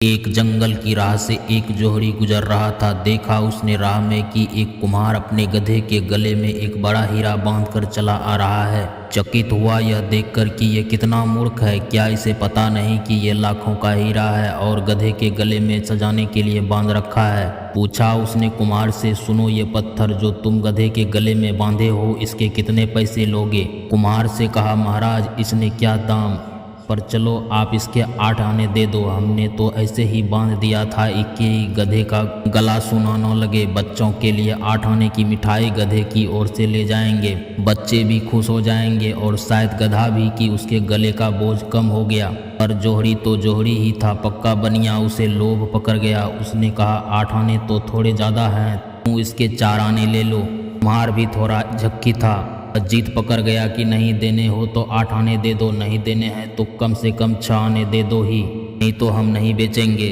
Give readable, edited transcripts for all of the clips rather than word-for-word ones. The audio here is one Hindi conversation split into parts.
एक जंगल की राह से एक जोहरी गुजर रहा था। देखा उसने राह में कि एक कुम्हार अपने गधे के गले में एक बड़ा हीरा बांधकर चला आ रहा है। चकित हुआ यह देखकर कि यह कितना मूर्ख है, क्या इसे पता नहीं कि यह लाखों का हीरा है और गधे के गले में सजाने के लिए बांध रखा है। पूछा उसने कुम्हार से, सुनो, ये पत्थर जो तुम गधे के गले में बांधे हो, इसके कितने पैसे लोगे? कुम्हार से कहा, महाराज, इसने क्या दाम, पर चलो आप इसके 8 आने दे दो। हमने तो ऐसे ही बांध दिया था कि गधे का गला सुना न लगे। बच्चों के लिए 8 आने की मिठाई गधे की ओर से ले जाएंगे, बच्चे भी खुश हो जाएंगे और शायद गधा भी कि उसके गले का बोझ कम हो गया। पर जोहरी तो जोहरी ही था, पक्का बनिया, उसे लोभ पकड़ गया। उसने कहा, 8 आने तो थोड़े ज़्यादा हैं, तू इसके 4 आने ले लो। कुम्हार भी थोड़ा झक्की था, जीत पकड़ गया कि नहीं देने हो तो 8 आने दे दो, नहीं देने हैं तो कम से कम 6 आने दे दो ही, नहीं तो हम नहीं बेचेंगे।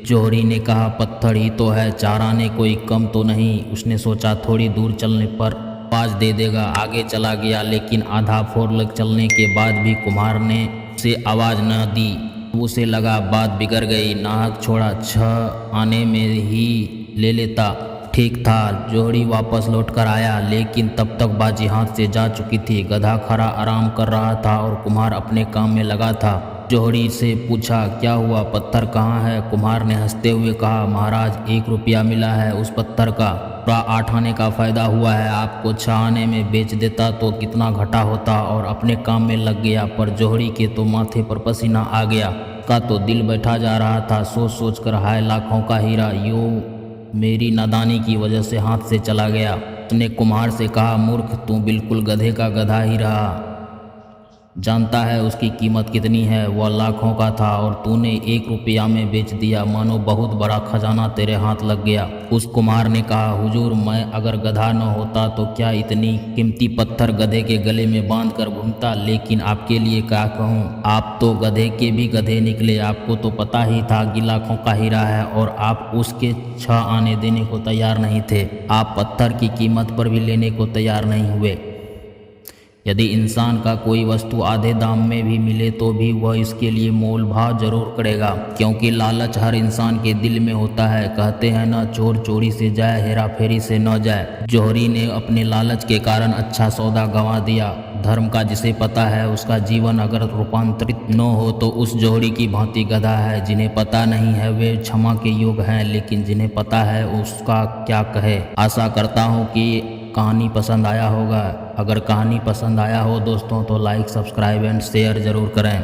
जोहरी ने कहा, पत्थर ही तो है, 4 आने कोई कम तो नहीं। उसने सोचा थोड़ी दूर चलने पर 5 दे देगा। आगे चला गया, लेकिन आधा फोरलग चलने के बाद भी कुम्हार ने उसे आवाज़ न दी। उसे लगा बात बिगड़ गई, नाहक छोड़ा, 6 आने में ही ले लेता ठीक था। जोहरी वापस लौट कर आया, लेकिन तब तक बाजी हाथ से जा चुकी थी। गधा खड़ा आराम कर रहा था और कुम्हार अपने काम में लगा था। जोहरी से पूछा, क्या हुआ, पत्थर कहाँ है? कुम्हार ने हंसते हुए कहा, महाराज, 1 रुपया मिला है उस पत्थर का, पूरा 8 आने का फ़ायदा हुआ है। आपको 6 आने में बेच देता तो कितना घाटा होता, और अपने काम में लग गया। पर जोहरी के तो माथे पर पसीना आ गया, का तो दिल बैठा जा रहा था। सोच सोच कर, हाय, लाखों का हीरा यूँ मेरी नादानी की वजह से हाथ से चला गया। उसने कुम्हार से कहा, मूर्ख, तू बिल्कुल गधे का गधा ही रहा। जानता है उसकी कीमत कितनी है? वह लाखों का था और तूने 1 रुपया में बेच दिया, मानो बहुत बड़ा खजाना तेरे हाथ लग गया। उस कुम्हार ने कहा, हुजूर, मैं अगर गधा न होता तो क्या इतनी कीमती पत्थर गधे के गले में बांध कर घूमता? लेकिन आपके लिए क्या कहूँ, आप तो गधे के भी गधे निकले। आपको तो पता ही था कि लाखों का हीरा है और आप उसके 6 आने देने को तैयार नहीं थे। आप पत्थर की कीमत पर भी लेने को तैयार नहीं हुए। यदि इंसान का कोई वस्तु आधे दाम में भी मिले तो भी वह इसके लिए मोल भाव जरूर करेगा, क्योंकि लालच हर इंसान के दिल में होता है। कहते हैं ना, चोर चोरी से जाए, हेरा फेरी से न जाए। जोहरी ने अपने लालच के कारण अच्छा सौदा गंवा दिया। धर्म का जिसे पता है, उसका जीवन अगर रूपांतरित न हो तो उस जोहरी की भांति गधा है। जिन्हें पता नहीं है वे क्षमा के योग हैं, लेकिन जिन्हें पता है उसका क्या कहे। आशा करता हूँ कि कहानी पसंद आया होगा। अगर कहानी पसंद आया हो दोस्तों तो लाइक, सब्सक्राइब एंड शेयर ज़रूर करें।